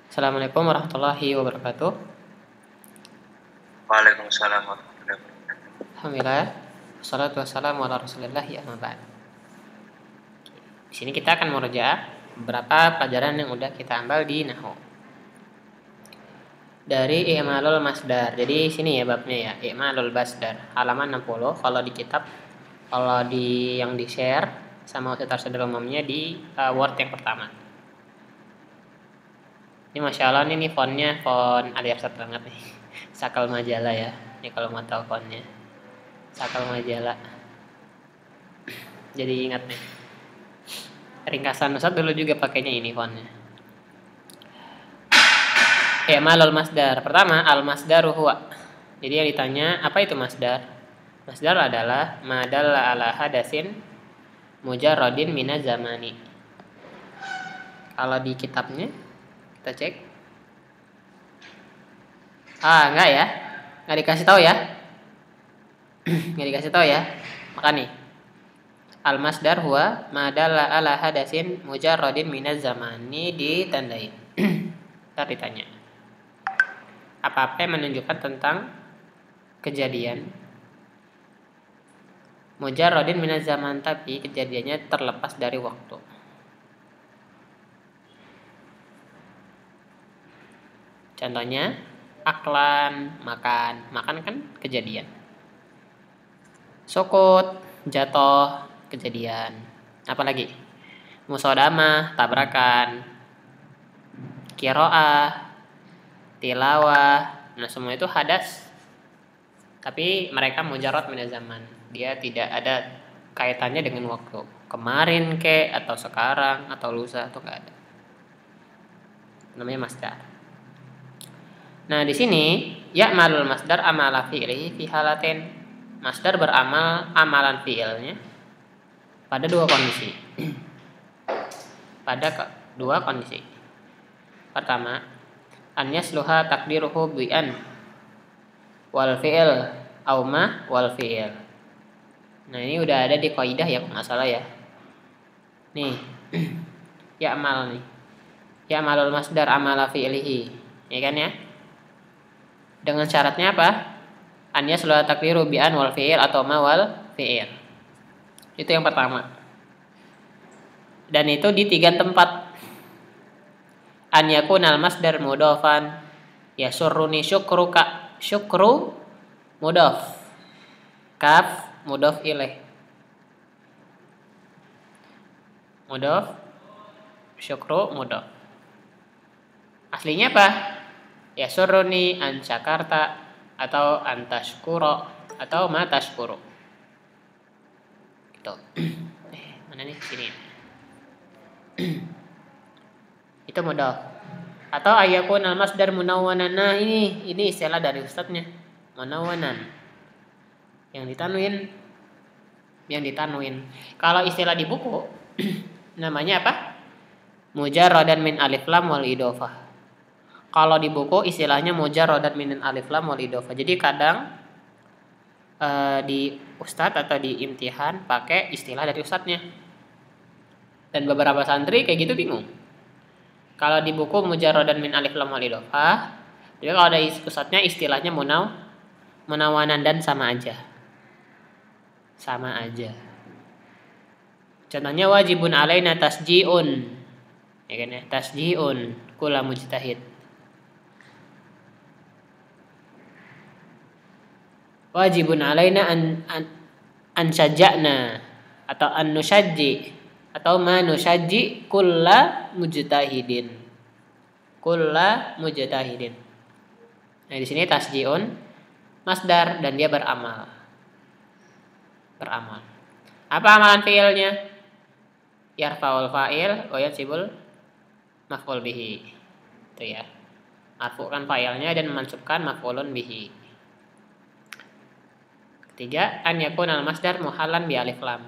Assalamualaikum warahmatullahi wabarakatuh. Waalaikumsalam warahmatullahi wabarakatuh. Alhamdulillah, wassalatu wassalamu ala rasulillahi amma ba'd. Di sini kita akan merujuk beberapa pelajaran yang udah kita ambil di Nahwu. Dari i'malul masdar. Jadi sini ya babnya ya, i'malul masdar. Halaman 60 kalau di kitab, kalau di yang di-share sama Ustaz Arsyadul umumnya di Word yang pertama. Ini Masya Allah ini fontnya font Aliasat banget nih. Sakal Majalah ya. Ini kalau mau tahu fontnya. Sakal Majalah. Jadi ingat nih. Ringkasan Ustaz dulu juga pakainya ini fontnya. I'malul masdar. Pertama, al-masdaru huwa. Jadi yang ditanya, apa itu masdar? Masdar adalah madalla ala hadasin mujarradin minaz zamani. Kalau di kitabnya kita cek. Enggak ya. Enggak dikasih tahu ya. Enggak dikasih tahu ya. Maka nih. Al-masdar huwa madalla ala hadasin mujarradin minaz zamani ditandain. Ntar ditanya. Apa-apa yang menunjukkan tentang kejadian mujarradin minaz zaman, tapi kejadiannya terlepas dari waktu. Contohnya, aklan, makan. Makan kan kejadian. Sukut, jatuh, kejadian. Apalagi? Musodamah, tabrakan. Kiro'ah, tilawah. Nah, semua itu hadas. Tapi mereka mujarrad min zaman. Dia tidak ada kaitannya dengan waktu. Kemarin ke, atau sekarang, atau lusa, atau enggak ada. Namanya masdar. Nah, di sini ya'malul masdar amala fi'lihi fi halatin. Masdar beramal amalan fi'ilnya pada dua kondisi. Pada dua kondisi. Pertama, an yasluha takdiruhu bi'an wal fi'il au ma wal fi'il. Nah, ini udah ada di kaidah ya, kalau enggak salah ya. Nih. Ya'mal nih. Ya'malul masdar amala fi'lihi. Ya kan ya? Dengan syaratnya apa? An yasluha takdiru bi'an wal fi'il atau ma wal fi'il. Itu yang pertama. Dan itu di 3 tempat. An yakunal masdar mudhafan yasurruni syukruka. Syukru mudhaf. Kaf mudhaf ilaih. Mudhaf, syukru mudhaf. Aslinya apa? Yasurruni an syakarta atau an tashkuro atau ma tashkuru. Gitu. Mana nih? Sini. Itu mudhaf. Atau ayakun al-masdar munawwanan. Nah, ini istilah dari ustadznya. Munawwanan. Yang ditanwin. Kalau istilah di buku namanya apa? Mujarradan min alif lam wal idhofah. Kalau di buku istilahnya mujarradan min alif lam wal idhofah. Jadi kadang di ustadz atau di imtihan pakai istilah dari ustadznya. Dan beberapa santri kayak gitu bingung. Kalau di buku mujarradan min alif lam wal idhofah, jadi kalau ada ustadznya istilahnya munawanan dan sama aja. Sama aja. Contohnya wajibun alaina tasji'un. Ya kan ya? Tasji'un kula mujtahid. Wajibun alaina an syaja'na atau an nusyajji atau ma nusyajji kulla mujtahidin. Kulla mujtahidin. Nah, di sini tasji'un masdar dan dia beramal. Apa amalan fi'ilnya? Yarfa'ul fa'il wa yansibul maf'ul bihi. Itu ya. Marfu'kan fa'ilnya dan mansubkan maf'ulun bihi. Ketiga, an yakunal masdar muhallan bi alif lam.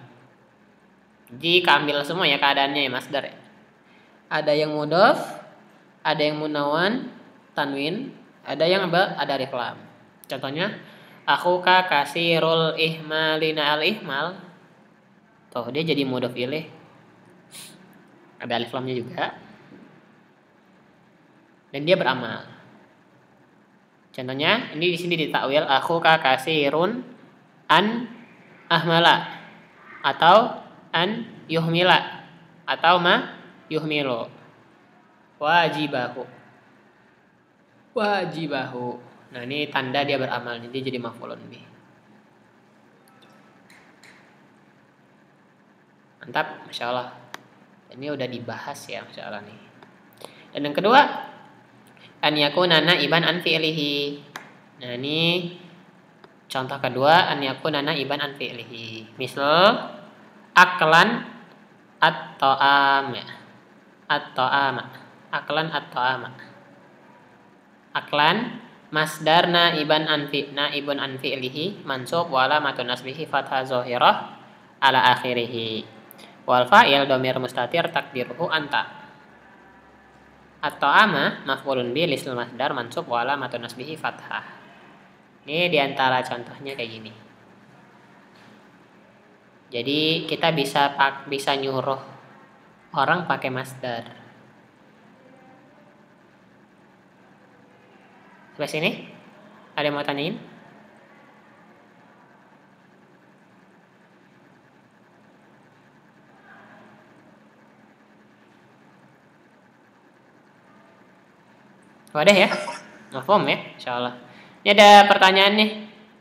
Jadi keambil semua ya keadaannya ya masdar ya. Ada yang mudhaf, ada yang munawwan, tanwin, ada yang ada alif lam. Contohnya, akhuka kasirul ihmalina al ihmal. Tuh, dia jadi mudhaf ilaih. Ada alif lamnya juga. dan dia beramal. Contohnya ini di sini ditakwil akhuka kasirun an ahmala atau an yuhmila atau ma yuhmilu. Wajibahu. Nah, ini tanda dia beramal, dia jadi maf'ulun bih. Mantap, Masya Allah. Ini udah dibahas ya, Masya Allah nih. Dan yang kedua, an yakuna naiban an fi'lihi. Nah, ini contoh kedua, an yakuna naiban an fi'lihi. Misal aklan at-ta'am ya. At-ta'am. Aklan at-ta'am. Aklan masdar naibun an fi'lihi mansub wa alamatun nasbihi fathah zahirah ala akhirih. Wal fa'il dhamir mustatir takdiruhu anta. At-ta'ama maf'ulun bi lisil masdar mansub wa alamatun nasbihi fathah. Ini diantara contohnya kayak gini. Jadi kita bisa nyuruh orang pakai masdar. Sampai sini? Ada yang mau tanyain? Wadah ya? Mafhum ya? Insyaallah. Ini ada pertanyaan nih.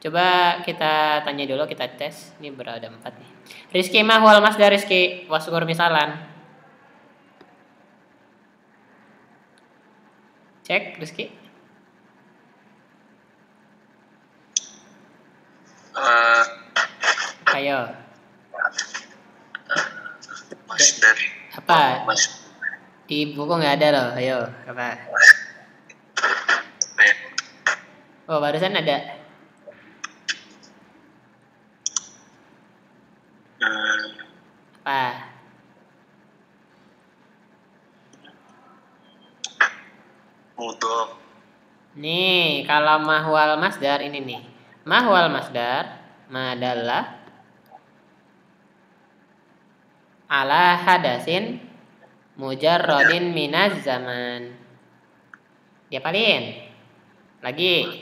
Coba kita tanya dulu, kita tes. Ini berada 4 nih. Rizki mahwal masdar Rizki wasgur misalan. Cek Rizki. Ayo. Masdar. Apa? Di buku nggak ada loh. Ayo, apa? Oh, barusan ada. Apa? Mudhof. Nih, kalau mahwal masdar ini nih. Mahwal masdar madallah ala hadasin mujarrodin minaz zaman. Diapalin? Lagi.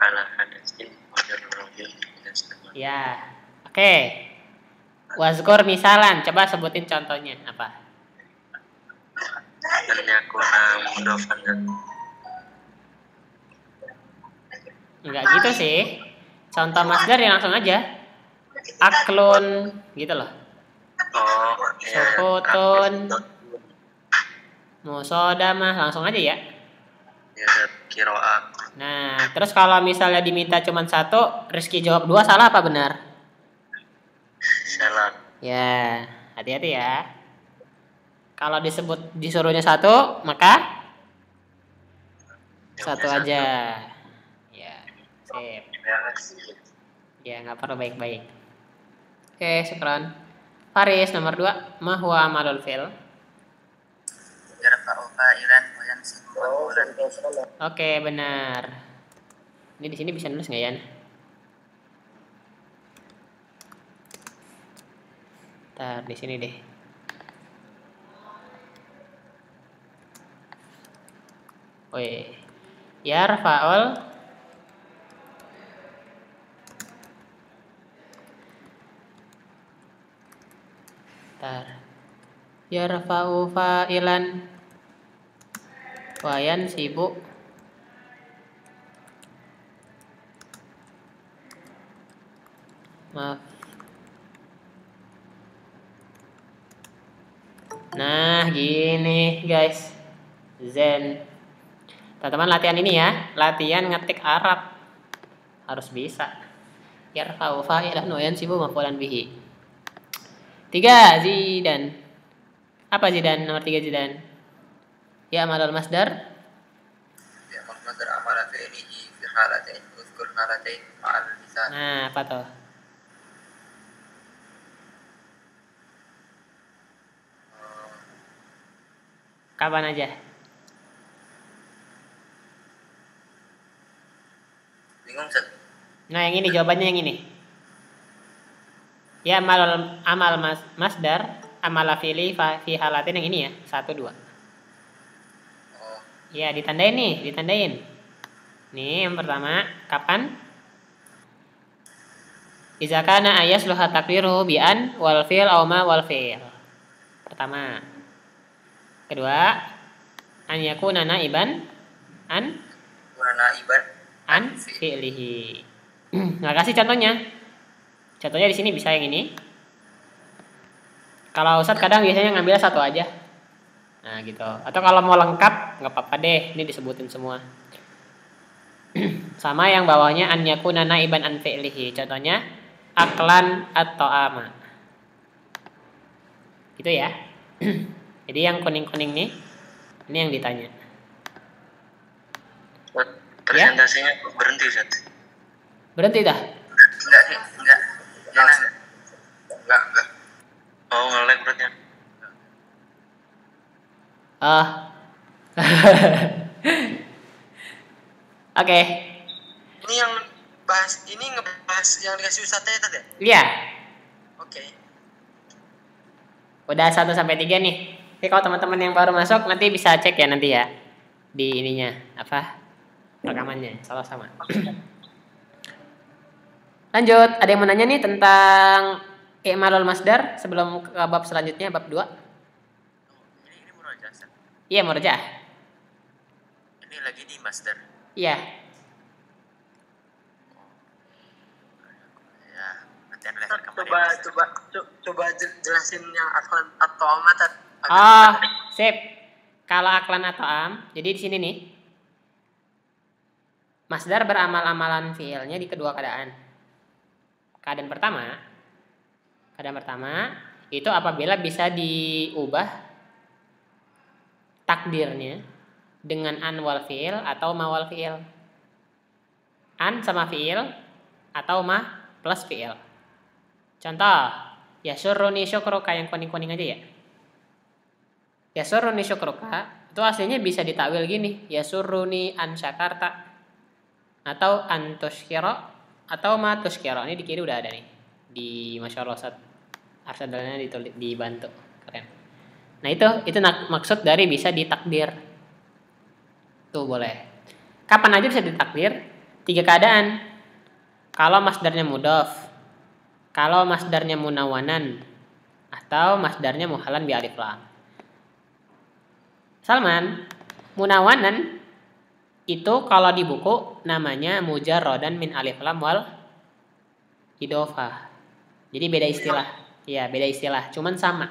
Ala hadasin mujarrodin minaz zaman. Ya. Oke. Wazkur misalan. Coba sebutin contohnya apa? Dan yakuna mudhofan. Enggak gitu sih. Contoh masdar ya langsung aja. Aklun gitu loh. Oh, Sukutun. Musodamah langsung aja ya. Ya, kiroah. Nah, terus kalau misalnya diminta cuma 1, Rizky jawab 2, salah apa benar? Salah. Ya, hati-hati ya. Kalau disuruhnya 1, maka 1 aja. Ya, sip. Ya, nggak perlu baik-baik. Oke, syukran. Faris nomor 2, ma huwa amalul fi'l? Oke, benar. Ini di sini bisa nulis nggak ya? Ntar di sini deh. Woi, yarfa'ul yarfa'u fa'ilan wayan sibuk maaf. Nah, gini guys. Zen. Teman-teman latihan ini ya, latihan ngetik Arab. Harus bisa. Yarfa'u fa'ilan wayan sibuk maf'ulan bihi. 3 Zidan. Apa Zidan? Nomor 3 Zidan. Ya amalul masdar. Ya masdar amala fi'lihi fi halatain uzkur halatain ma'al lisan. Nah, apa tuh? Kapan aja? Bingung, Ustaz? Nah, yang ini jawabannya yang ini. Ya amal masdar amala fi'li fi halatin yang ini ya. 1 2. Oh, Ya, ditandain nih, ditandain. Nih, yang pertama, kapan? Iza kana ayasluha takdiruhu bi an wal fi'l aw ma wal fi'l. Pertama. Kedua, an yakuna naiban an Kuna naiban an fi'lihi. Nah, kasih contohnya. Contohnya di sini bisa yang ini. Kalau Ustadz kadang biasanya ngambil satu aja. Nah, gitu. Atau kalau mau lengkap, nggak apa-apa deh. Ini disebutin semua. Sama yang bawahnya an yakuna naiban an fi'lihi. Contohnya aklan atau ama. Gitu ya. Jadi yang kuning-kuning nih, ini yang ditanya. presentasinya berhenti Ustaz. Berhenti dah? Enggak sih, enggak. Enggak. Oh, nge-lag berarti. Oke. Ini yang bahas, ini ngebahas yang dikasih Ustaznya tadi ya? Iya. Oke. Udah 1 sampai 3 nih. Oke, kalau teman-teman yang baru masuk nanti bisa cek ya nanti ya. Di ininya, apa? Rekamannya, sama-sama. Lanjut, ada yang mau nanya nih tentang i'malul masdar sebelum ke bab selanjutnya, bab 2? Ini murojaah. Iya, murojaah. Ini lagi di masdar. Iya. Ya, nanti ada coba jelasin yang aklan atau amat. Oh, sip. Kalau aklan atau am, jadi di sini nih. Masdar beramal-amalan fiilnya di kedua keadaan. Keadaan pertama itu apabila bisa diubah takdirnya dengan an wal fiil atau ma wal fiil. An sama fiil atau ma plus fiil. Contoh, yasurruni syukruka, yang kuning-kuning aja ya. Yasurruni syukruka itu aslinya bisa ditakwil gini, yasurruni an syakarta atau an tusykira atau ma tusykira. Ini di kiri udah ada nih. Di masyaallah Ustaz Arsadalnya dibantu. Keren. Nah, itu maksud dari bisa ditakdir. Tuh boleh. Kapan aja bisa ditakdir? 3 keadaan. Kalau masdarnya mudhaf, kalau masdarnya munawanan, atau masdarnya muhalan bi alif lam. Salman, munawanan itu kalau di buku namanya mujarradan min alif lam wal idhofah. Jadi beda istilah. Iya, beda istilah, cuman sama.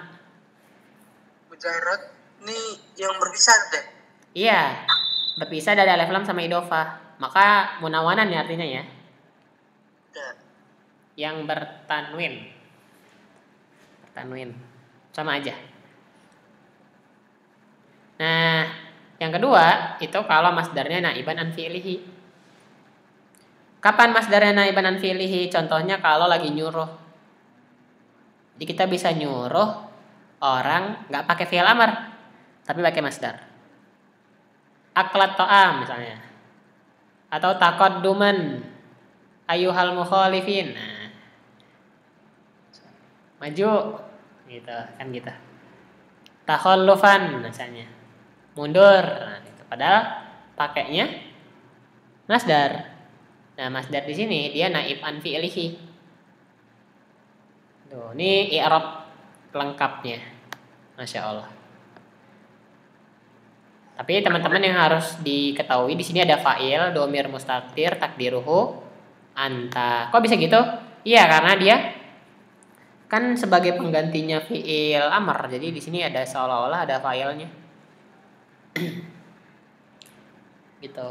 Mujarrad ini yang berpisah deh. Iya, berpisah dari alif lam sama idhofah. Maka munawanan ya artinya ya. Yang bertanwin. Tanwin. Sama aja. Nah, yang kedua itu kalau masdarnya naiban an fi'lihi. Kapan masdarnya naiban an fi'lihi? Contohnya kalau lagi nyuruh. Jadi kita bisa nyuruh orang nggak pakai fi'il amar, tapi pakai masdar. Aklat to'am misalnya. Atau taqadduman ayyuhal mukhalifin. Nah, maju gitu kan gitu. Takhallufan misalnya. Mundur. Nah, gitu. Padahal pakainya masdar. Nah, masdar di sini dia naib an fi'lihi. Tuh, ini i'rab lengkapnya. Masya Allah. Tapi teman-teman yang harus diketahui di sini ada fa'il, dhamir mustatir, takdiruhu anta. Kok bisa gitu? Iya, karena dia kan sebagai penggantinya fi'il amr. Jadi di sini ada seolah-olah ada fa'ilnya. Gitu.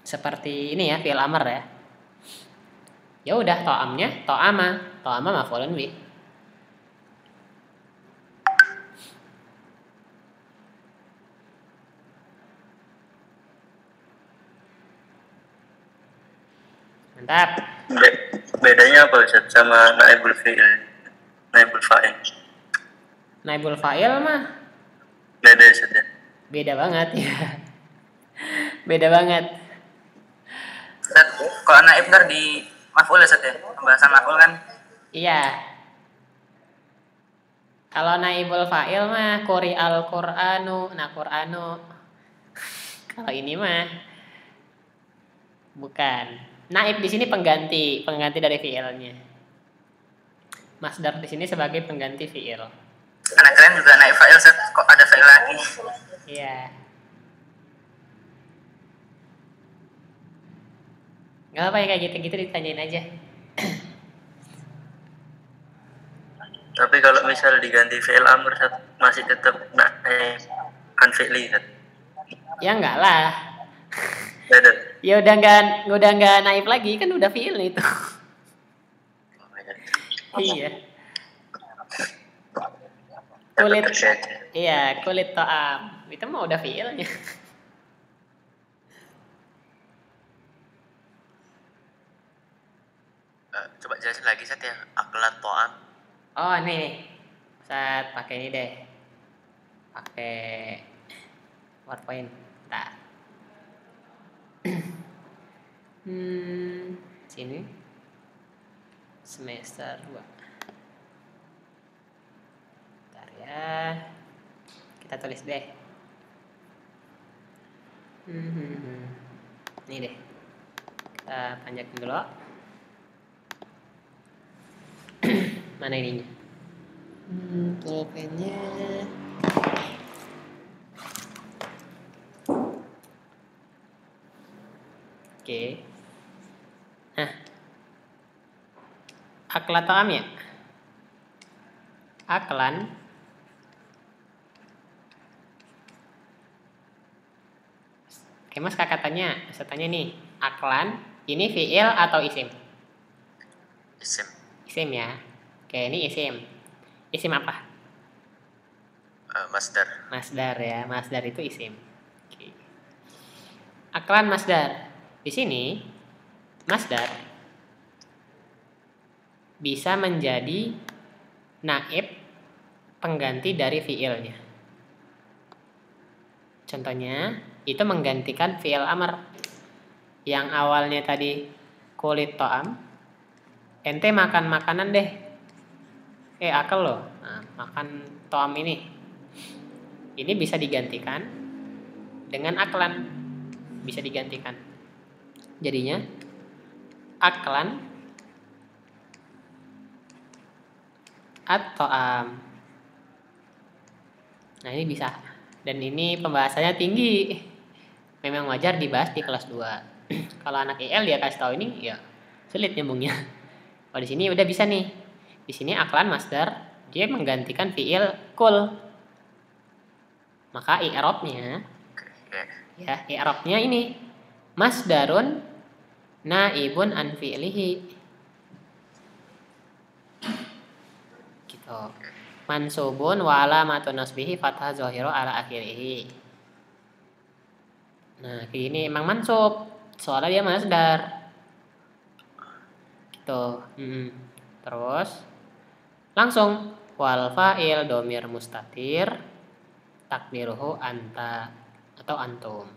Seperti ini ya fi'il amr ya. Ya udah to'amnya to'ama maf'ulun bih. Mantap. Bedanya apa Ustaz sama naibul fi'il? Naibul fa'il. Naibul fa'il mah Beda Ustaz ya. beda banget ya. Beda banget. Ustaz, kalau naib ntar di maf'ul Ustaz ya. Pembahasan maf'ul kan? Iya. Kalau naibul fa'il mah quri al-Qur'anu. Nah, Qur'anu. Kalau ini mah bukan. Naib di sini pengganti dari fi'ilnya. Masdar di sini sebagai pengganti fi'il. Anak kalian juga naib fa'il, kok ada fa'il lagi? Iya. Gak apa ya kayak gitu-gitu ditanyain aja. Tapi kalau misal diganti fi'il amr masih tetap naib an fi'li. Ya enggak lah. Beda. Ya udah nggak naib lagi, kan udah fi'il itu. Iya. Kulit. Iya, kulit to'am. Itu mah udah fi'ilnya. Coba jelasin lagi Sat ya, aklat to'am. Oh, nih. Saat pakai ini deh. Pakai PowerPoint. Nah. Sini. Semester 2. Bentar ya. Kita tulis deh. Ini deh. Kita panjakin dulu. Mana ininya? Pulpennya. Oke. Nah. Aklan to'am ya? Aklan. Oke, Mas kakak tanya. Saya tanya nih. Aklan, ini fi'il atau isim? Isim. Isim ya. Oke, ini isim. Isim apa? Masdar. Masdar ya. Masdar itu isim. Oke. Aklan masdar. Di sini masdar bisa menjadi naib pengganti dari fi'ilnya. Contohnya, itu menggantikan fi'il amr. Yang awalnya tadi kulit to'am, ente makan makanan deh. Akal loh. Nah, makan to'am ini. Ini bisa digantikan dengan aklan. Bisa digantikan. Jadinya aklan at-to'am. Nah, ini bisa. Dan ini pembahasannya tinggi. Memang wajar dibahas di kelas 2. Kalau anak IL dia kasih tahu ini ya sulit nyambungnya. Kalau di sini udah bisa nih. Di sini aklan masdar dia menggantikan fi'il kul. Maka i'rabnya ya, i'rabnya ini masdarun naibun an fi'lihi. Gitu. Mansubun wa alamatun nasbihi fathah zahira ala akhirih. Nah, kayak gini emang mansub. Soalnya dia masdar. Gitu. Terus langsung wal fa'il domir mustatir takdiruhu anta atau antum.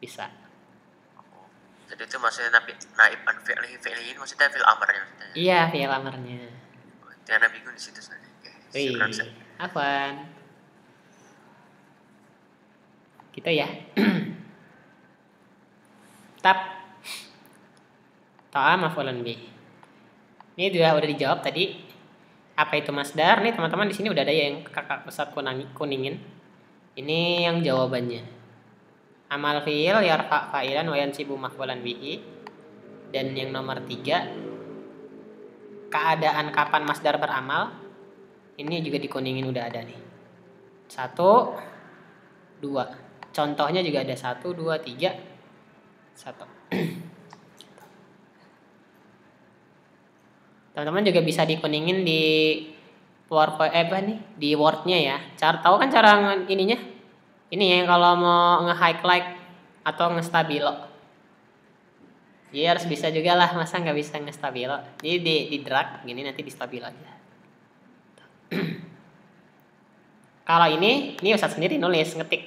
Bisa. Jadi itu maksudnya naib an fi'li ini maksudnya fi'il amrnya maksudnya. Iya, fi'il amrnya. Tiada bingung di situ saja. Wih, apaan? Gitu ya. Tap. To'a maf'ulun bih. Ini juga udah dijawab tadi. Apa itu masdar? Nih teman-teman di sini udah ada yang kakak Ustaz kuningin. Ini yang jawabannya. Amal fi'il yarfa fa'ilan wa yansibu maf'ulan bihi. Dan yang nomor 3, keadaan kapan masdar beramal. Ini juga dikuningin udah ada nih. 1, 2. Contohnya juga ada 1, 2, 3. 1. Teman-teman juga bisa dikuningin di PowerPoint di Word-nya ya. Tahu kan cara ininya? Ini ya kalau mau nge-highlight atau nge-stabilo. Jadi harus bisa juga lah, masa nggak bisa nge-stabilo. Jadi di drag gini nanti di stabilo aja. Kalau ini Ustaz sendiri nulis ngetik.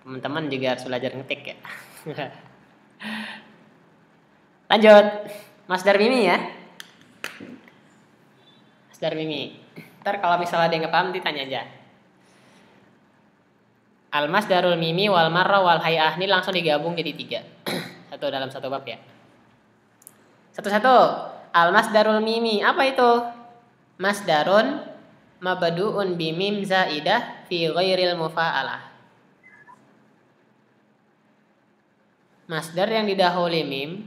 Teman-teman juga harus belajar ngetik ya. Lanjut. Mas Darmimi ya. Mas Darmimi. Ntar kalau misalnya ada yang nggak paham ditanya aja. Al-masdarul mimi wal marra wal hay'ah ini langsung digabung jadi 3. Satu dalam satu bab ya. Satu-satu. Al-masdarul mimi apa itu? Masdarun mabdu'un bimim zaidah fi ghairil mufa'alah. Masdar yang didahului mim,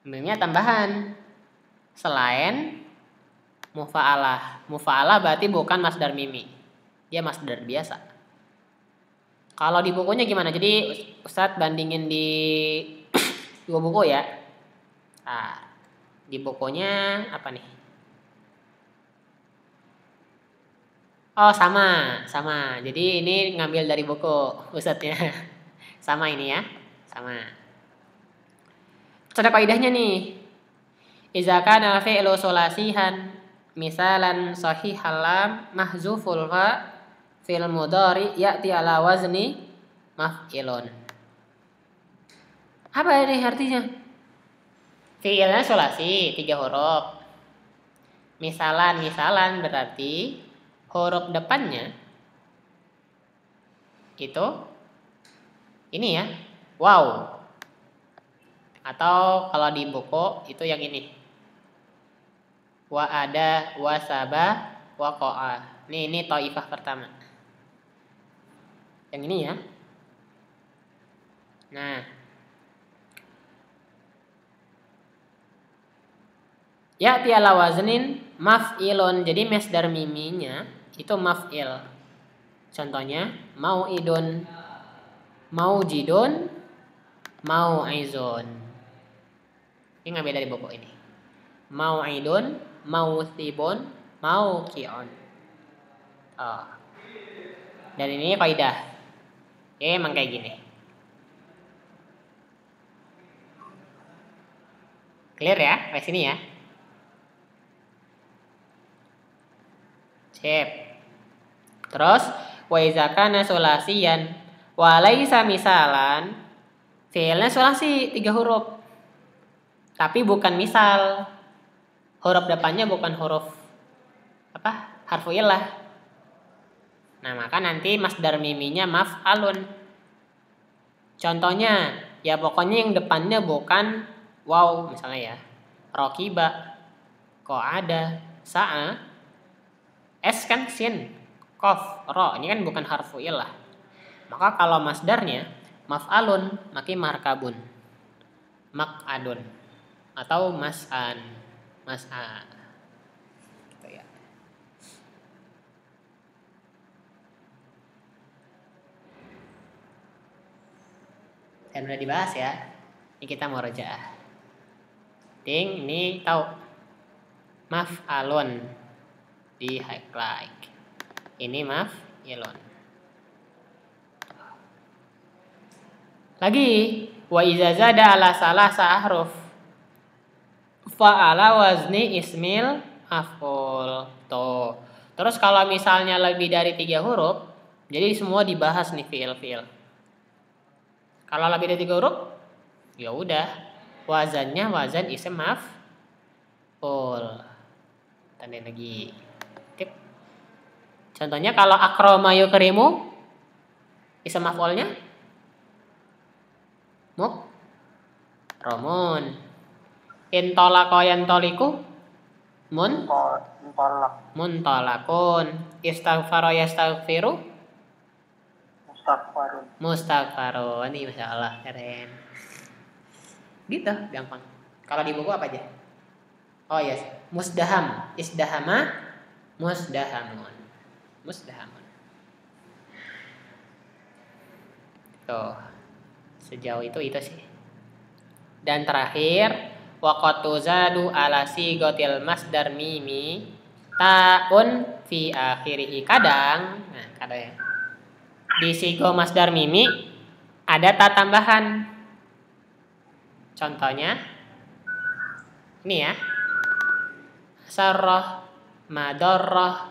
mimnya tambahan selain mufa'alah. Mufa'alah berarti bukan masdar mimi, dia masdar biasa. Kalau di bukunya gimana? Jadi Ustadz bandingin di 2 buku ya. Nah, di bukunya apa nih? Oh sama. Jadi ini ngambil dari buku Ustadznya. Sama ini ya, sama. Terus ada kaidahnya nih. Iza kana fi'lu sulasihan misalan sahihal lam mahzuful fa fil mudhari ya'ti ala wazni maf'ilun. Apa ini artinya? Fi'ilnya sulasi 3 huruf. Misalan berarti huruf depannya itu ini ya, wow. Atau kalau di buku itu yang ini. Wa ada wa sabah wa qa'a. Ini taifah pertama. Yang ini ya. Nah. Ya tiala waznin maf'ilun. Jadi masdar miminya itu maf'il. Contohnya mau'idun, maujidun, mau'izun. Ini ngambil dari buku ini. Mau'idun, mauthibun, mauqi'un. Oh. Dan ini kaidah. Emang kayak gini. Clear ya? Sampai sini ya. Sip. Terus wa iza kana sulasiyan wa laisa misalan, fi'ilnya sulasi 3 huruf. Tapi bukan misal. Huruf depannya bukan huruf apa? Harfu illah. Nah, maka nanti masdar miminya maf'alun. Contohnya, ya pokoknya yang depannya bukan waw misalnya ya. Raqiba, qa'ada, sa'a. S kan sin, qaf, ra. Ini kan bukan harfu illah. Maka kalau masdarnya maf'alun, maka markabun, mak'adun, atau mas'an, mas'a. Gitu ya. Dan udah dibahas ya. Ini kita mau rajaah. Ting, ini tahu maf'alun di highlight. Ini maf'ilun. Lagi wa iza zada ala salah sa'hruf fa'ala wazni ismil maf'ul. Tuh. Terus kalau misalnya lebih dari 3 huruf, jadi semua dibahas nih fi'il. Kalau lebih dari 3 huruf, ya udah wazannya wazan ism maf'ul. Tanda lagi. Tip. Contohnya kalau akrama yukrimu ism maf'ulnya romun. Intolako yantoliku muntolakun. Istaghfaro yastaghfiru mustaghfarun. Ini Masya Allah keren. Gitu gampang. Kalau di buku apa aja? Oh yes, musdaham, isdahama, musdahamun. Tuh. Sejauh itu sih. Dan terakhir waqatuzadu ala sigotil masdar mimi ta'un fi akhirih. Kadang ya. Di sigo masdar mimi ada ta tambahan. Contohnya ini ya. Sarrah, madarrah,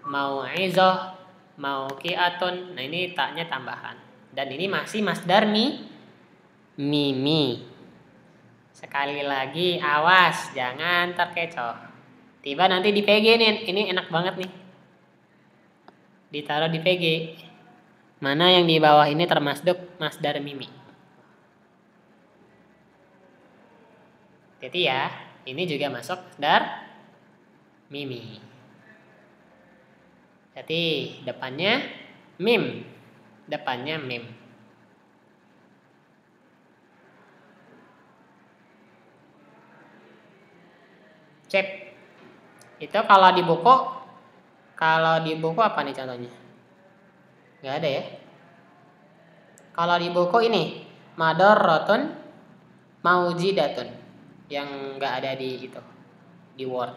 mau'izah, mauqi'atun. Nah, ini taknya tambahan. Dan ini masih masdar mimi. Sekali lagi awas jangan terkecoh. Tiba nanti di PG nih, ini enak banget nih. Ditaruh di PG. Mana yang di bawah ini termasuk masdar mimi. Jadi ya, ini juga masuk masdar mimi. Jadi depannya mim. Depannya mim. Cek. Itu kalau di buku apa nih contohnya? Nggak ada ya. Kalau di buku ini madorotun maujidatun, yang nggak ada di itu, di Word.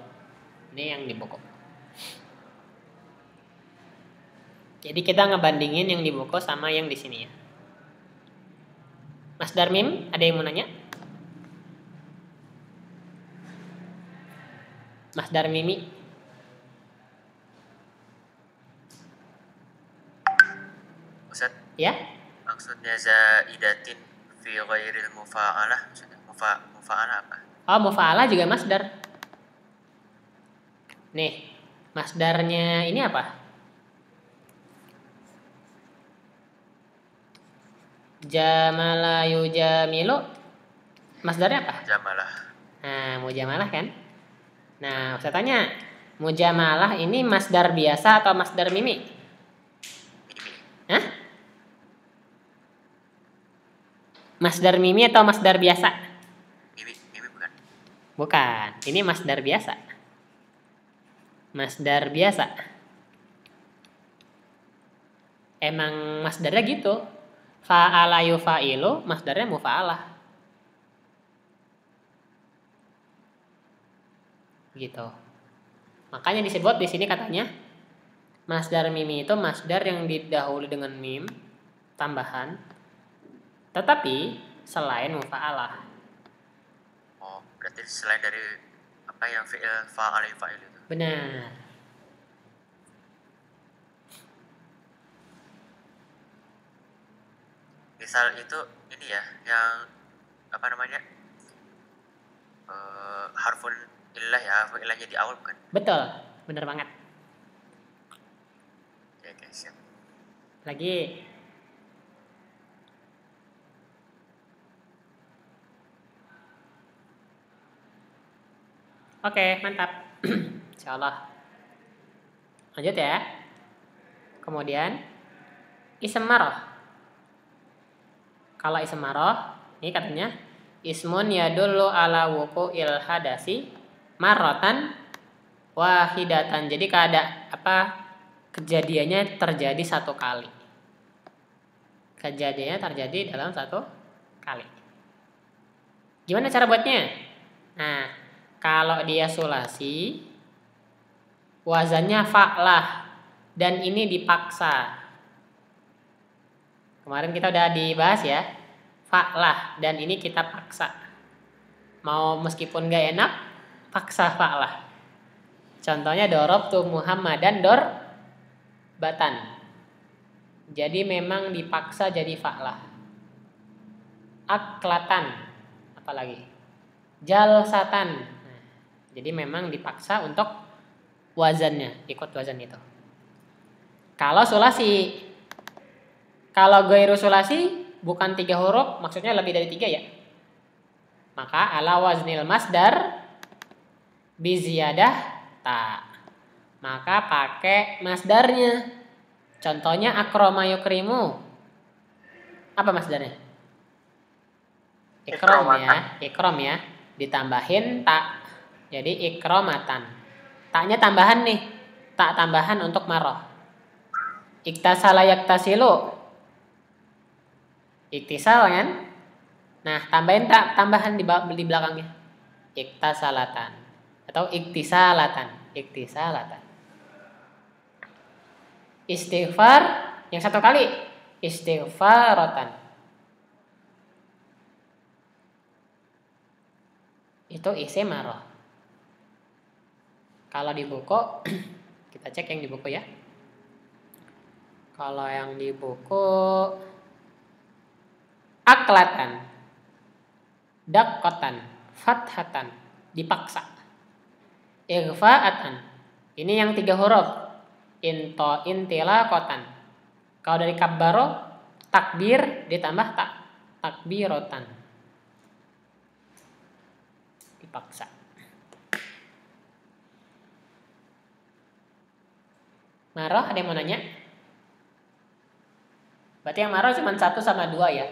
Ini yang di buku. Jadi kita ngebandingin yang di buku sama yang di sini ya. Masdar mim, ada yang mau nanya? Masdar mimi. Ustaz, Ya? maksudnya zaidatin fi ghairil mufa'alah, maksudnya mufa'alah apa? Oh, mufa'alah juga masdar. Nih, masdarnya ini apa? Jamala yujamilu, masdarnya apa? Jamalah. Nah, mujamalah kan? Nah, saya tanya, mujamalah ini masdar biasa atau masdar mimi? Mimi. Hah? Masdar mimi atau masdar biasa? Mimi bukan. Bukan, ini masdar biasa. Masdar biasa. Emang masdarnya gitu. Fa'ala yufa'ilu, masdarnya mufa'alah. Gitu. Makanya disebut di sini katanya masdar mimi itu masdar yang didahului dengan mim tambahan, tetapi selain mufa'alah. Oh, berarti selain dari apa yang fi'il fa'ala fa'il itu. Benar. Misal itu ini ya, yang apa namanya? Harfun illah ya, harfun illahnya di awal bukan? Betul, benar banget. Oke, siap. Lagi. Oke, mantap. Insyaallah. Lanjut ya. Kemudian ism marah. Kalau ism marah, ini katanya ismun yadullu ala wuqu'il hadasi marratan wahidatan. Jadi kejadiannya terjadi satu kali. Kejadiannya terjadi dalam satu kali. Gimana cara buatnya? Nah, kalau dia sulasi, wazannya fa'lah, dan ini dipaksa. Kemarin kita udah dibahas ya, fa'lah, dan ini kita paksa. Mau meskipun gak enak, paksa fa'lah. Contohnya dorobtu Muhammadan batan. Jadi memang dipaksa jadi fa'lah. Aklatan, apalagi jalsatan. Nah, jadi memang dipaksa untuk wazannya, ikut wazan itu. Kalau sulasi, kalau ghairu sulasi bukan 3 huruf, maksudnya lebih dari 3 ya. Maka ala waznil masdar biziyadah ta. Maka pakai masdarnya. Contohnya akrama yukrimu. Apa masdarnya? Ikram ya. Ditambahin tak. Jadi ikramatan. Taknya tambahan nih. Tak tambahan untuk marah. Iktasala yaktasilu. Iktisal kan? Nah, tambahin tak tambahan di belakangnya. Iktasalatan atau iktisalatan. Istighfar yang satu kali istighfaratan. Itu isim marah. Kalau di buku kita cek yang di buku ya. Kalau yang di buku aklatan, dakotan, fathatan, dipaksa. Ighfa'atan. Ini yang 3 huruf. Intilakotan. Kalau dari kabbaro, takbir ditambah takbirotan. Dipaksa. Maroh, ada yang mau nanya? Berarti yang maroh cuma 1 sama 2 ya.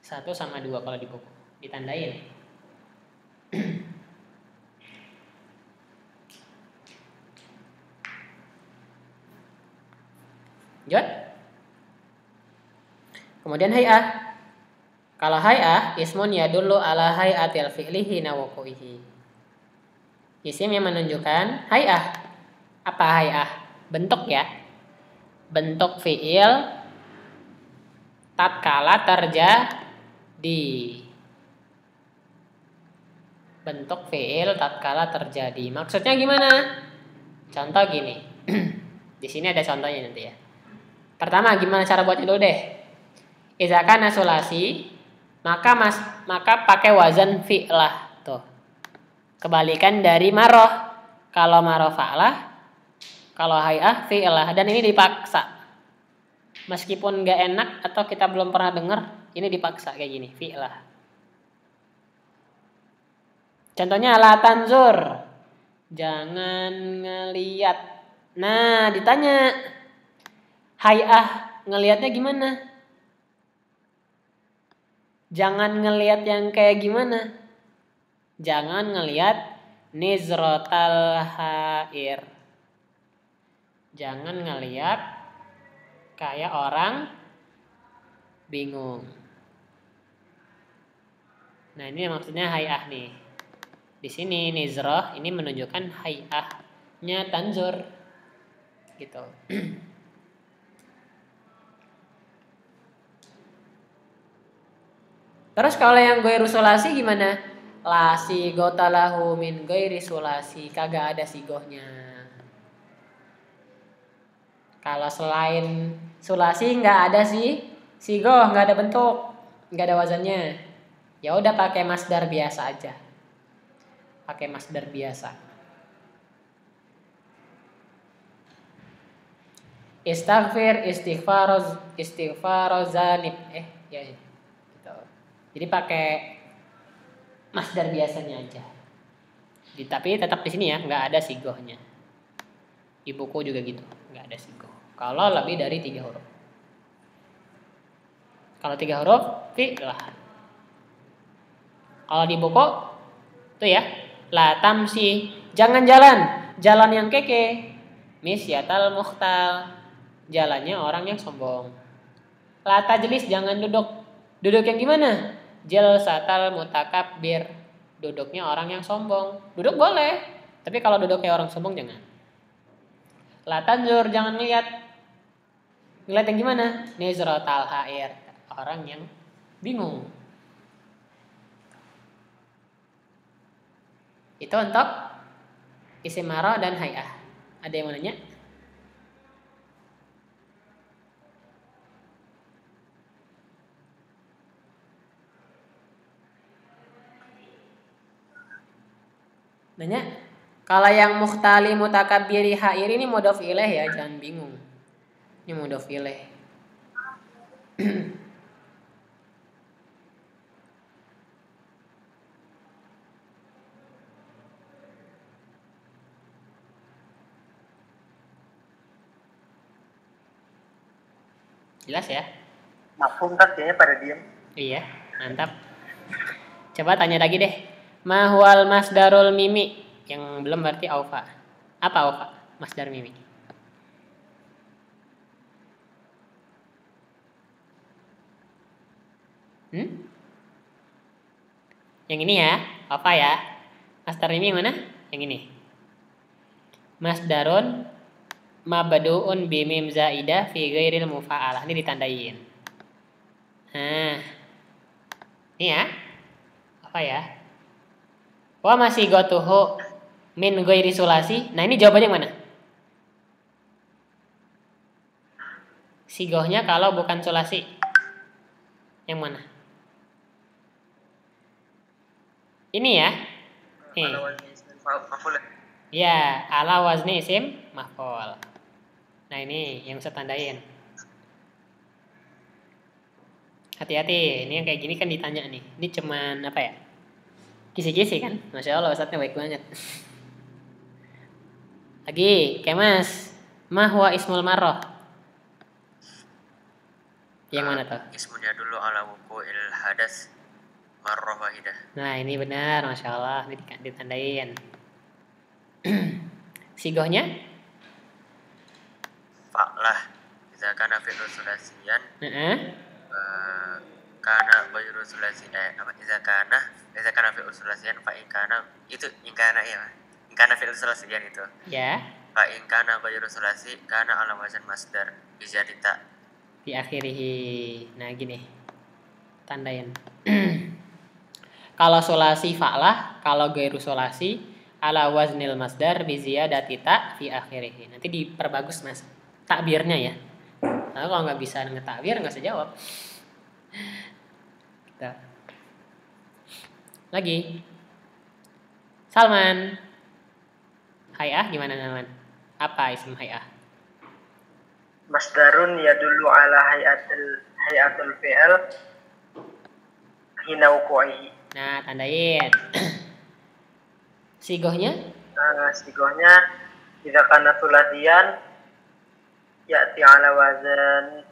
1 sama 2 kalau di buku. Ditandain. Jod. Kemudian hay'ah. Kalau hay'ah, ismun yadullu ala hay'atil fi'lihi nawuku'ihi. Isim yang menunjukkan hay'ah. Apa hay'ah? Bentuk ya. Bentuk fi'il tatkala terjadi. Bentuk fi'il tatkala terjadi. Maksudnya gimana? Contoh gini. Di sini ada contohnya nanti ya. Pertama, gimana cara buatnya dulu deh. Iza kana sulasi, maka pakai wazan fi'lah. Tuh. Kebalikan dari maroh. Kalau maroh fa'lah, kalau hay'ah fi'lah, dan ini dipaksa. Meskipun gak enak atau kita belum pernah dengar, ini dipaksa kayak gini, fi'lah. Contohnya la tanzur. Jangan ngeliat. Nah, ditanya hay'ah ngelihatnya gimana? Jangan ngelihat yang kayak gimana? Jangan ngelihat nizrotal hair. Jangan ngelihat kayak orang bingung. Nah, ini maksudnya hay'ah nih. Di sini nizroh ini menunjukkan hay'ahnya tanzur. Gitu. Terus kalau yang ghairu sulasi gimana? La sigotalahu min ghairi sulasi. Kagak ada sigohnya. Kalau selain sulasi nggak ada sigoh, nggak ada bentuk, nggak ada wazannya. Ya udah pakai masdar biasa aja. Pakai masdar biasa. Istighfar, istighfar zanib. Ya. Jadi pakai masdar biasanya aja. Tapi tetap di sini ya, nggak ada sigohnya. Di buku juga gitu, nggak ada sigoh. Kalau lebih dari 3 huruf. Kalau 3 huruf, fi'lah. Kalau di buku, tuh ya, la tamsi, jangan jalan yang keke. Misyatal mukhtal, jalannya orang yang sombong. La tajlis, jangan duduk yang gimana? Jalsatal mutakabbir, duduknya orang yang sombong. Duduk boleh, tapi kalau duduk kayak orang sombong jangan. La tanzur, jangan ngeliat yang gimana? Nizratal hair, orang yang bingung. Itu untuk isim maro dan hay'ah. Ada yang mau nanya? Nanya, kalau yang mukhtali mutakabbiri hair ini mudhof ilaih ya, jangan bingung. Ini mudhof ilaih. Jelas ya? Mafhum kan kayaknya pada diem. Iya, mantap. Coba tanya lagi deh. Mahwal masdarul mimi. Yang belum berarti aufa. Apa aufa? Masdar mimi. Yang ini ya, aufa ya. Masdar mimi yang mana? Yang ini. Masdarun mabdu'un bimim zaidah fi ghairil mufa'alah. Ini ditandain. Nah. Ini ya. Apa ya? Wa masih gotuhu min ghairi sulasi. Nah, ini jawabannya mana? Sigohnya kalau bukan sulasi. Yang mana? Ini ya. Nih. Ya, ala wazni isim maf'ul. Nah, ini yang saya tandain. Hati-hati, ini yang kayak gini kan ditanya nih. Ini cuman apa ya? Kisi-kisi kan? Masya Allah, Ustadznya baik banget. Lagi, Kemas. Ma huwa ismul marrah. Yang mana tuh? Ismunya dulu ala wuqu'il hadas marrah wahidah. Nah, ini benar, Masya Allah. Ini ditandain. Sigohnya? Fa'lah. Bisa kana fi'lu sulasiyan. Heeh. Kana ghairu sulasiyan. Bisa kana fi'lu sulasiyan fa in kana itu in kana ya. In kana fi'lu sulasiyan itu. Ya. Fa in kana ghairu sulasi kana ala wazan masdar bizadita. Di akhirih. Nah, gini. Tandain. Kalau solasi fa'lah, kalau gairu solasi ala waznil masdar bi ziyadati ta fi akhirih. Nanti diperbagus Mas takbirnya ya. Nah, kalau nggak bisa ngetakbir nggak usah jawab. Kita. Lagi. Salman. Hay'ah gimana Salman? Apa isim hay'ah? Masdarun yadullu ala hayatul fi'il hina wuqu'ihi. Nah, tandain. Sigohnya? Sigohnya idza kana sulasiyan ya'ti ala wazan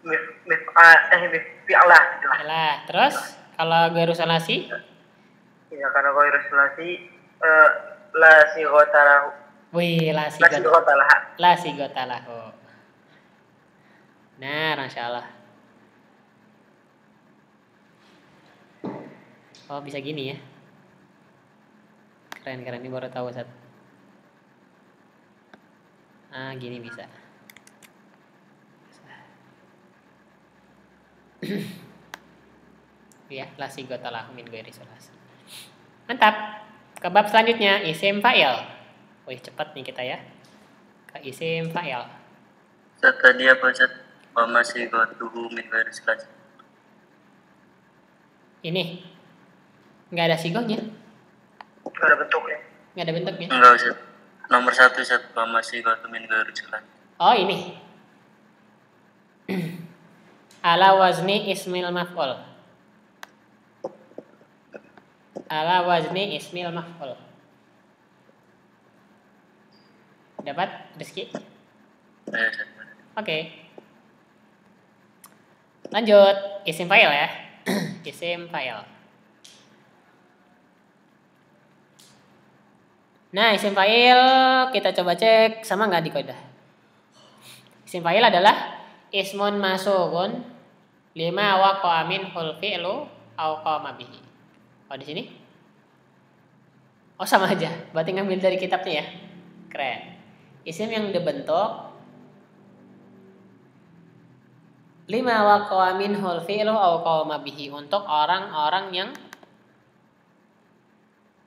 fi'lah. Fi'lah. Terus kalau gairu solasi? Idza kana ghairu sulasi la sighata lahu. Wih, la sigota lahu. Nah, Masya Allah. Oh, bisa gini ya. Keren, ini baru tahu Ustaz. Ah, gini bisa. Ya, la sigota lahu min ghairi solasi. Mantap. Ke bab selanjutnya, isim fa'il. Wih, cepat nih kita ya. Ke isim fa'il. Tadi apa Ustaz? Wa masih ghatuhu min ghairi sulasi. Ini nggak ada sigohnya. Nggak ada bentuknya. Nggak ada bentuknya. Enggak Ustaz. Nomor 1 Ustaz, wa masih ghatuhu min ghairi sulasi. Oh, ini. Ala wazni ismil maf'ul. Ala wazni ismil maf'ul. Dapat Rizky? Ya, Ustaz. Oke. Lanjut, isim fa'il ya. Isim fa'il. Nah, isim fa'il kita coba cek sama nggak di kodah. Isim fa'il adalah ismun masugun lima waqa'a minhul fi'lu aw qama bihi. Oh, di sini? Oh, sama aja. Berarti ngambil dari kitabnya ya. Keren. Isim yang dibentuk lima waqa'a minhul fi'lu aw qama bihi untuk orang-orang yang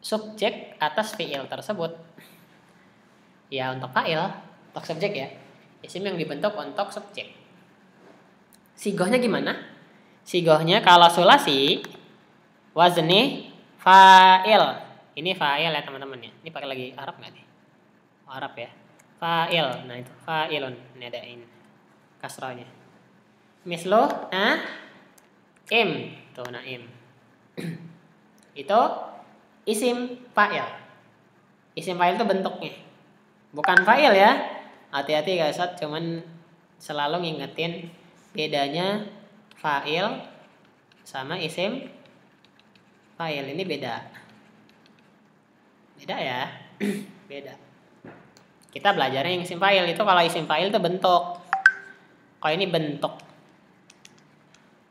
subjek atas fi'il tersebut. Ya, untuk fa'il, untuk subjek ya. Isim yang dibentuk untuk subjek. Sigohnya gimana? Sigohnya kalau sulasi wazni fa'il. Ini fa'il ya teman-teman ya. Ini pakai lagi Arab nggak nih? Arab ya. Fa'il. Nah itu fa'ilun. Ini ada in kasrahnya. Mislu naim. Tuh naim. Itu isim fa'il. Isim fa'il itu bentuknya. Bukan fa'il ya. Hati-hati guys, cuman selalu ngingetin bedanya fa'il sama isim fa'il. Ini beda. Beda ya. Beda. Kita belajarnya yang isim fa'il itu kalau isim fa'il itu bentuk. Kalau ini bentuk.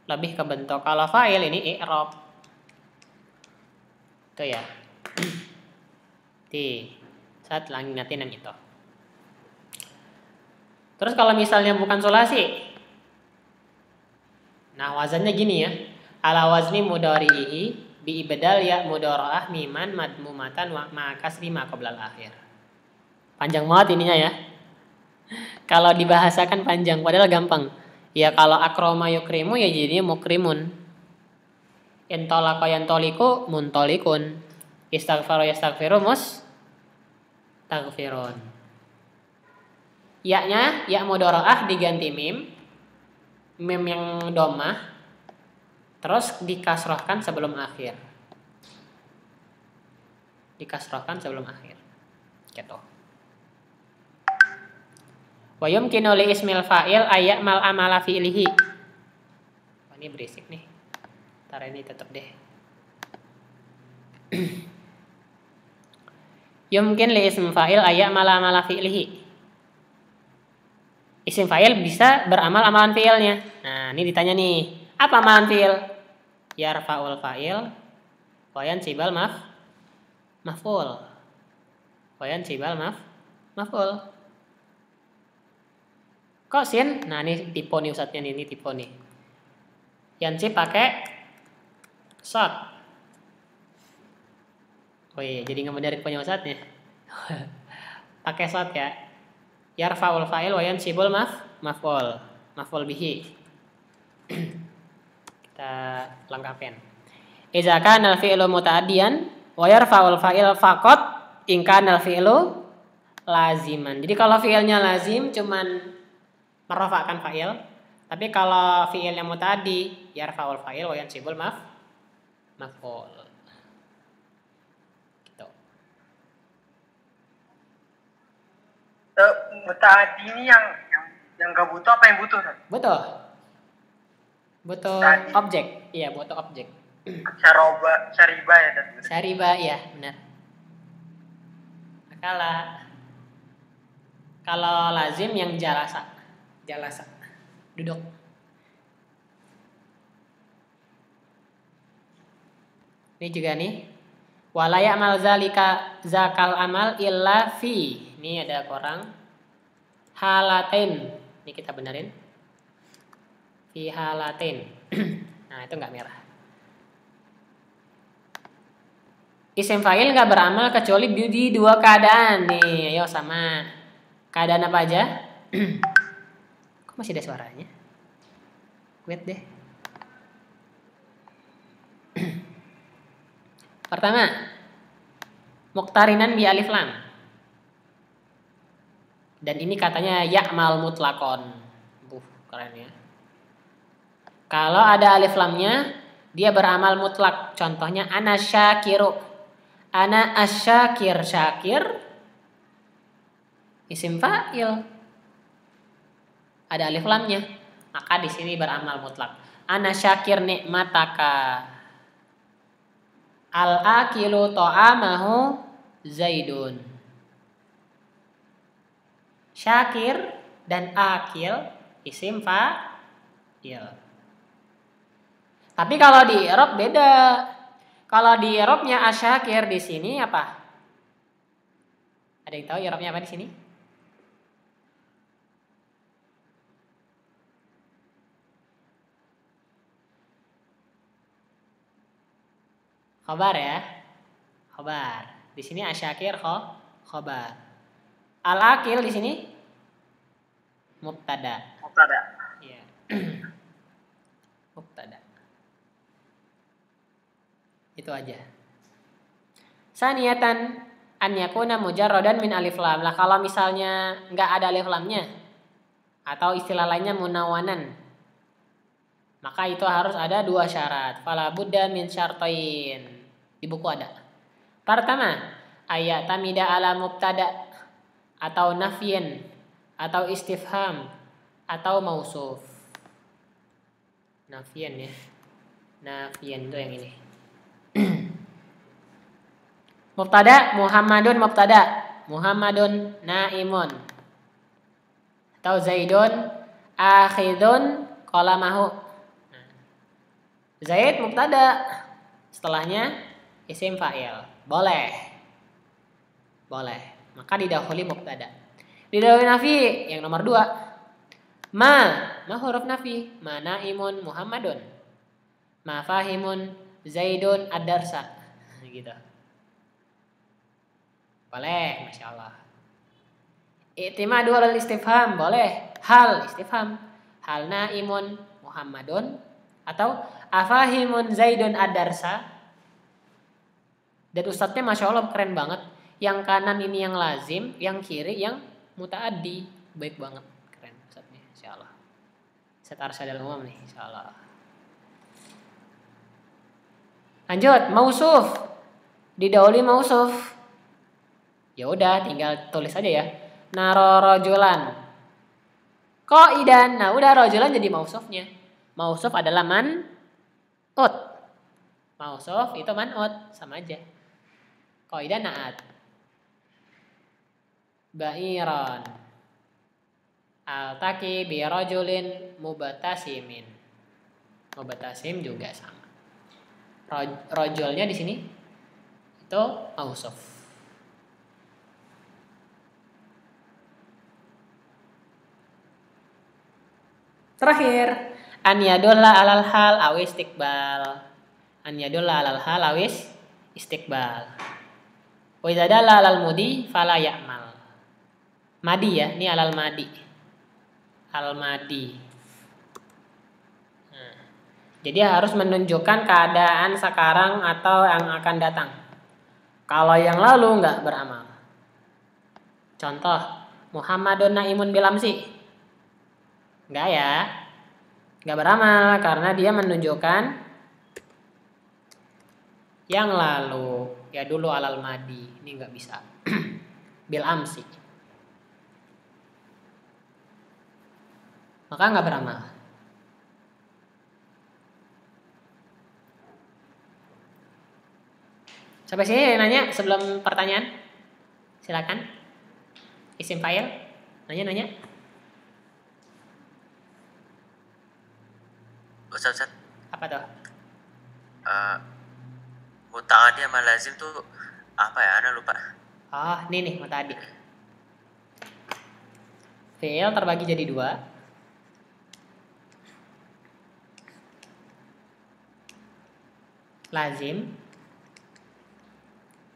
Lebih ke bentuk. Kalau fa'il ini i'rab. Itu ya. Saat lagi ngatin yang itu. Terus kalau misalnya bukan sulasi. Nah, wazannya gini ya. Ala wazni mudhari'ihi bi ibdal ya mudhara'ah miman madmumatan wa ma kasri ma qablal akhir. Panjang banget ininya ya. Kalau dibahasakan panjang padahal gampang. Ya kalau akroma yukrimu ya jadinya mukrimun. Intolaka yantoliku muntolikun. Istaghfara yastaghfiru mustaghfirun. Ya-nya ya mudharaah diganti mim. Mim yang dhammah terus dikasrahkan sebelum akhir. Dikasrahkan sebelum akhir. Gitu. Wa yumkinu li ismil fa'il ayyamal amala fi'lihi. Oh, ini berisik nih. Ntar ini tutup deh. Yumkin li ism fa'il ayyamal amala fi'lihi. Isim fa'il bisa beramal amalan fi'ilnya. Nah, ini ditanya nih, apa amalan fi'il? Yarfa'ul fa'il wa yansibal maf'ul. Wa yansibal maf'ul. Kok sin? Nah, ini tipe nih ustadznya nih, ini tipe nih. Yansib pakai shot. Oh iya, jadi nggak benerin punya ustadznya. Pakai shot ya. Yarfa'ul fa'il wa yansibul maf'ul bihi. Kita lengkapin. Idza kana al-fi'lu muta'addiyan wa yarfa'ul fa'il faqat in kana al-fi'lu laziman. Jadi kalau fi'ilnya lazim cuman merofakkan fa'il, tapi kalau fi'ilnya muta'addi yarfa'ul fa'il wa yansibul maf'ul. Muta'addi ini yang nggak butuh apa yang butuh? Butuh Tadi. objek. Iya, butuh objek. Syariba ya tadi. Syariba, iya benar. Kalau lazim yang jalasa duduk. Ini juga nih. Wala ya'mal zalika zakal amal illa fi. Ini ada korang. Halatain. Ini kita benerin. Fi halatain. Nah, itu enggak merah. Isim fa'il enggak beramal kecuali di dua keadaan nih. Ayo sama. Keadaan apa aja? Kok masih ada suaranya? Wait deh. Pertama, muqtarinan bi alif lam. Dan ini katanya ya'mal mutlaqon. Keren ya. Kalau ada alif lamnya, dia beramal mutlak. Contohnya ana syakiru. Ana asyakir. Syakir isim fa'il. Ada alif lamnya, maka di sini beramal mutlak. Ana syakir nikmataka. Al-akilu ta'amahu Zaidun. Syakir dan akil isim fa'il. Tapi kalau di i'rab beda. Kalau di i'rabnya asyakir di sini apa? Ada yang tahu i'rabnya apa di sini? Khobar ya. Khobar. Di sini asyakir khobar. Al-akil di sini mubtada. Iya. Mubtada. Itu aja. Saniyatan an yakuna mujarradan min alif lam. Lah kalau misalnya enggak ada alif lamnya atau istilah lainnya munawwanan, maka itu harus ada dua syarat. Fala budda min syartain. Di buku ada. Pertama, ayat tamida ala mubtada atau nafyen atau istifham atau mausuf. Nafyen ya. Nafyen itu yang ini. Mubtada Muhammadun mubtada. Muhammadun naimun. Atau Zaidun akhidun qalamahu. Zaid mubtada. Setelahnya isim fa'il. Boleh. Maka didahului mubtada. Didahului nafi yang nomor 2. Ma huruf nafi. Ma naimun Muhammadun. Ma fahimun Zaidun ad-darsa. Gitu. Boleh, Masya Allah. I'timadu alal istifham. Boleh. Hal istifham. Hal naimun Muhammadun. Atau afahimun Zaidun ad-darsa. Dan ustadznya masya Allah keren banget. Yang kanan ini yang lazim, yang kiri yang mutaaddi. Baik banget, keren ustadznya, insya Allah. Ustadz Arsyadul Umam nih, insya Allah. Lanjut, mausuf. Didahului mausuf. Ya udah, tinggal tulis aja ya. Naro rojulan. Qaidan. Nah, udah rojulan jadi mausufnya. Mausuf adalah man'ut. Mausuf itu man'ut, sama aja. Qaidan na'at. Ba'iran. Altaki bi rajulin mubatasimin. Mubatasim juga sama. Rojolnya di sini itu mausuf. Terakhir, an yadulla alal hal awis istiqbal. An yadulla alal hal awis istiqbal. Wa idza dalla alal mudi fala ya'mal. Madi ya, ini alal madi. Al madi. Jadi harus menunjukkan keadaan sekarang atau yang akan datang. Kalau yang lalu nggak beramal. Contoh, Muhammadun naimun bilamsi. Nggak ya. Nggak beramal karena dia menunjukkan yang lalu. Ya dulu alal madi. Ini nggak bisa. Bilamsi. Maka nggak beramal. Sampai sini nanya sebelum pertanyaan? Silakan. Isim fa'il. Nanya. Ustaz. Apa tuh? Muta'addi sama lazim tuh apa ya? Ana lupa. Oh, ini nih muta'addi. Fi'il terbagi jadi 2. Lazim.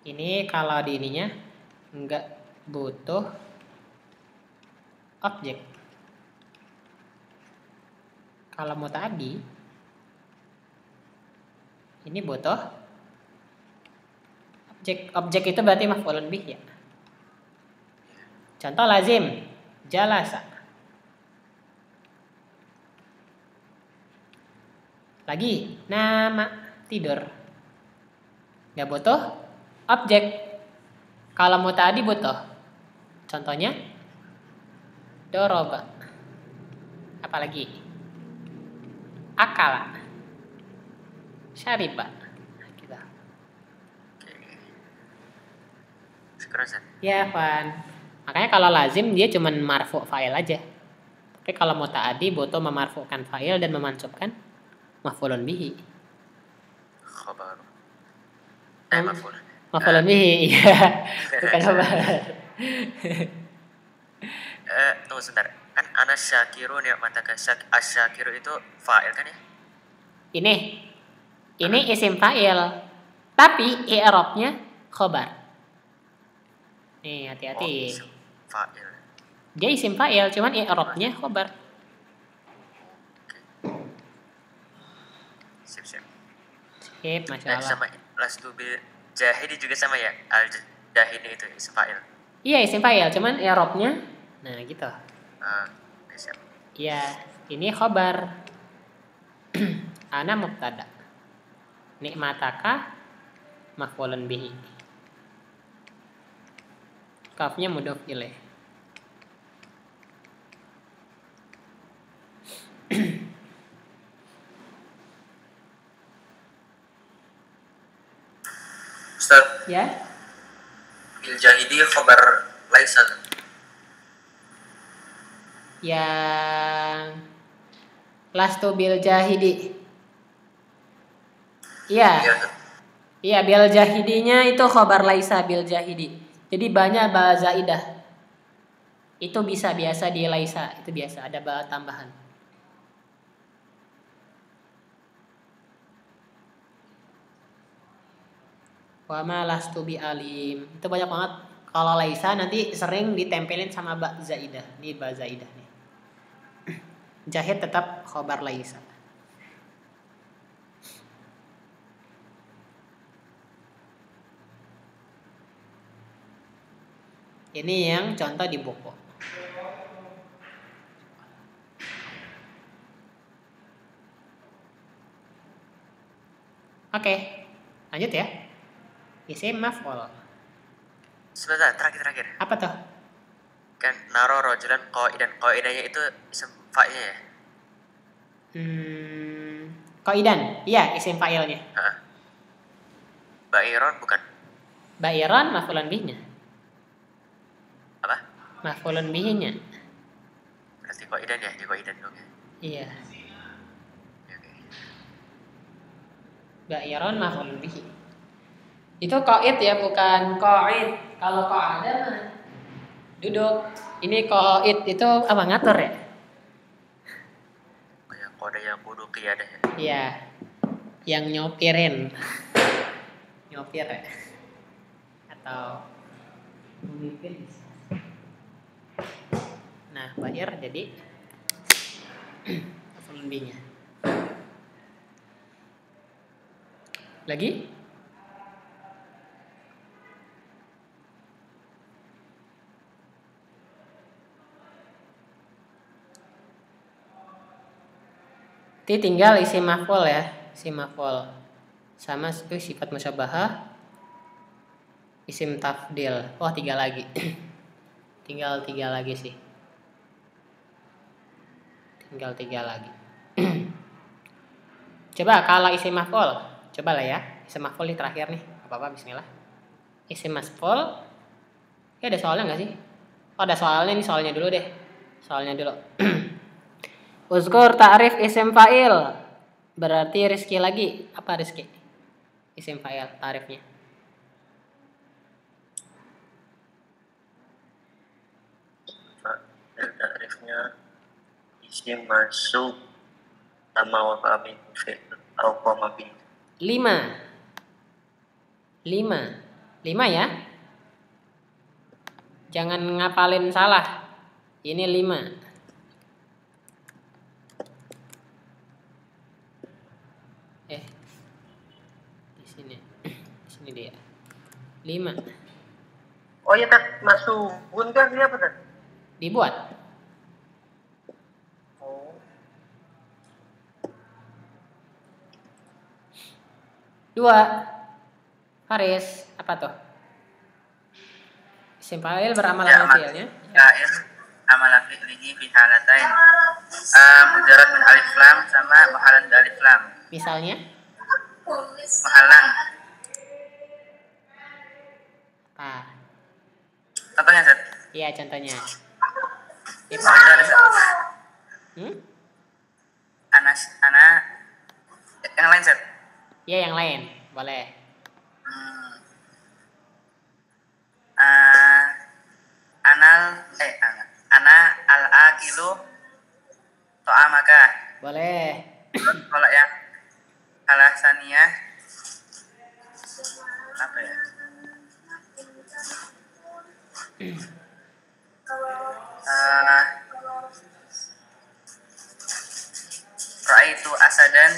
Ini kalau di ininya enggak butuh objek. Kalau muta'addi ini butuh objek. Objek itu berarti maf'ulun bih ya. Contoh lazim, jalasa. Lagi, nama, tidur. Enggak butuh objek. Kalau muta'addi butuh. Contohnya doroba. Apalagi? Akala. Syariba. Gitu. Sekarang Ustaz. Ya, Van. Makanya kalau lazim dia cuma marfu' fa'il aja. Tapi kalau muta'addi butuh memarfu'kan fa'il dan memansubkan maf'ulun bihi. Khabar. Maf'ul. Maf'ulun bihi, iya. Bukan khabar. Tunggu sebentar. Kan ana syakiru ni'mataka asyakiru itu fa'il kan ya? Ini isim fa'il. Tapi i'rabnya khabar. Nih, hati-hati. Isim fa'il. Dia isim fa'il, cuman i'rabnya khabar. Sip. Sip, Masya Allah. Sama lastu bil jahidi juga sama ya? Al jahidi itu isim fa'il. Iya, isim fa'il, cuman i'rabnya nah gitu. Siap. Iya, ini khabar. Ana mubtada. Nikmataka maf'ulun bihi. Kafnya mudhof ilaih. Ustaz, Ya. bil jahidi khabar laisa. Yang lastu bil jahidi. Iya. Iya, bil jahidinya itu khabar laisa bil jahidi. Jadi banyak ba zaidah. Itu bisa biasa di laisa, itu biasa ada ba tambahan. Wa ma lastu bi alim. Itu banyak banget. Kalau laisa nanti sering ditempelin sama ba zaidah. Ini ba zaidah nih. Jahid tetap khabar laisa. Ini yang contoh di buku. Oke, lanjut ya. Isim maf'ul. Sebentar, terakhir. Apa tuh? Kan naro rojulan qaidan. Qaidanya itu isim fa'ilnya ya? Qaidan. Iya, isim fa'ilnya. Heeh. Ba'iron bukan? Ba'iran maf'ulun bihnya. Apa? Maf'ulun bihinya. Berarti qaidan ya, di qaidan dong ya. Iya. Oke. Ba'iran maf'ulun bihi. Itu qaid ya, bukan qaid. Kalau qa'ada mah duduk. Ini qaid itu apa, ngatur ya? Kayak kode yang kudu qiyadah ya. Iya. Yang nyopirin. Nyopir ya. Atau memimpin. Nah, ba'ir jadi maf'ulun bihi-nya. Lagi? Nanti tinggal isim maf'ul ya, isim maf'ul. Sama sifat musyabahah, isim tafdil. Oh, 3 lagi. Tinggal 3 lagi sih. Tinggal 3 lagi. Coba kalau isim maf'ul, coba lah ya. Isim maf'ul ini terakhir nih. Apa-apa, bismillah. Isim maf'ul. Ya ada soalnya nggak sih? Oh, ada soalnya, nih soalnya dulu deh. Soalnya dulu. Uzkur ta'rif isim fa'il. Berarti Rizky lagi. Apa Rizky? Isim fa'il ta'rifnya. Ta'rifnya isim masuk sama wa min fi'l atau qama bi. 5 ya. Jangan ngapalin salah. Ini 5. Di sini dia. 5. Oh ya, tak masukun kan dia apa tak? Dibuat. Oh. 2. Faris, apa tuh? Isim fa'il beramal Ya, ala fi'ilnya. Fa'il amala fi'lihi fi halatain. Mujarrad min alif lam sama muhalan bi alif lam. Misalnya? Muhalan. Apa? Contohnya, Zat. Iya, contohnya. Ana yang lain, Zat. Iya, yang lain. Boleh. Ana al-akilu to'amaka. Boleh. Kalau yang alasaniyah apa ya? Ra'aitu asadan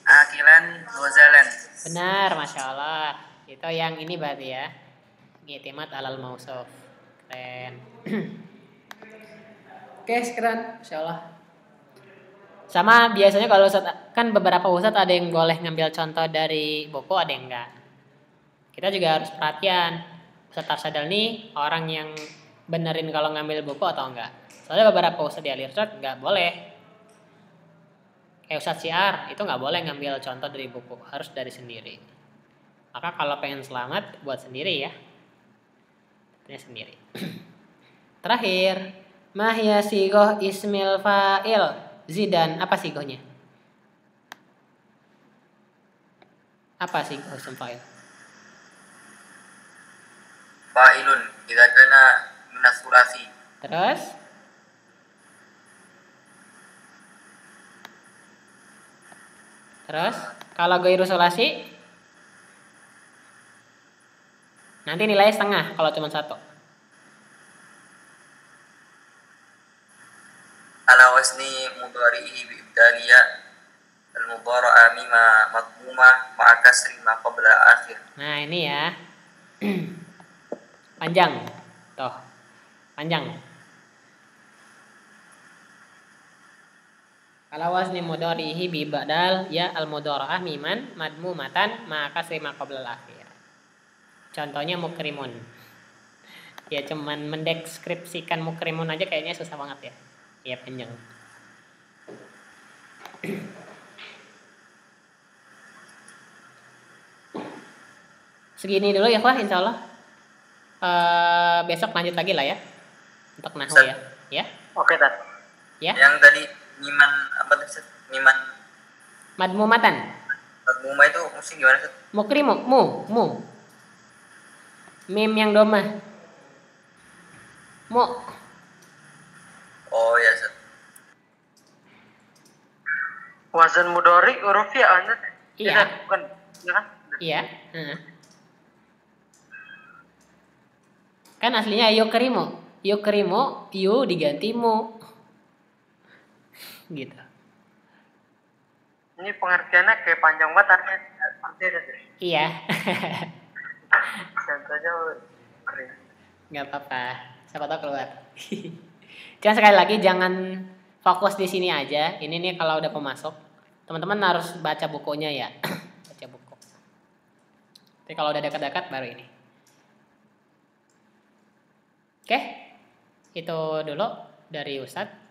akilan gozalan. Benar, Masya Allah. Itu yang ini berarti ya. I'timad alal mausuf. Keren. Oke, sekarang Masya Allah. Sama biasanya kalau Ustadz, kan beberapa Ustadz ada yang boleh ngambil contoh dari buku, ada yang enggak. Kita juga harus perhatian. Ustadz Arsadal nih orang yang benerin kalau ngambil buku atau enggak. Soalnya beberapa Ustadz di Al-Irsyad enggak boleh. Kayak Ustadz Syiar itu enggak boleh ngambil contoh dari buku, harus dari sendiri. Maka kalau pengen selamat buat sendiri ya. Punya sendiri. Terakhir, mahya sigoh ismil fa'il. Zidan, apa sigohnya? Apa sigoh ism fa'il? Fa'ilun idza kana minas sulasi. Terus kalau ghairu sulasi nanti nilai setengah kalau cuma 1. Ala wasni mudhari'ihi bi ibdaliya al-mudhara'a mimma madmumah ma'a kasri ma qabla akhir. Nah, ini ya. Panjang. Tuh. Panjang. Kalau wazni mudharihi bi badal ya al mudhara'ah miman madmumatan ma kasri ma qabla akhir. Contohnya mukrimun. Ya cuman mendeskripsikan mukrimun aja kayaknya susah banget ya. Ya panjang. Segini dulu ya Wah, insya Allah. Besok lanjut lagi lah ya. Untuk nahwu ya. Ya. Oke, Tat. Ya. Yang tadi miman apa tadi? Miman Madmumatan. madmumah itu mesti gimana sih? Mukrimu, mu. Mim yang domah. Mu. Oh ya, Sat. Wazan mudhari huruf ya anda. Iya. Bukan, ya kan? Iya. Kan aslinya yukrimu. Yukrimu, yu diganti mu. Gitu. Ini pengertiannya kayak panjang banget artinya. Iya. Contohnya keren. Nggak apa-apa. Siapa tahu keluar. Jangan sekali lagi jangan fokus di sini aja. Ini nih kalau udah pemasok, teman-teman harus baca bukunya ya. Baca buku. Tapi kalau udah dekat-dekat baru ini. Oke. Itu dulu dari Ustadz.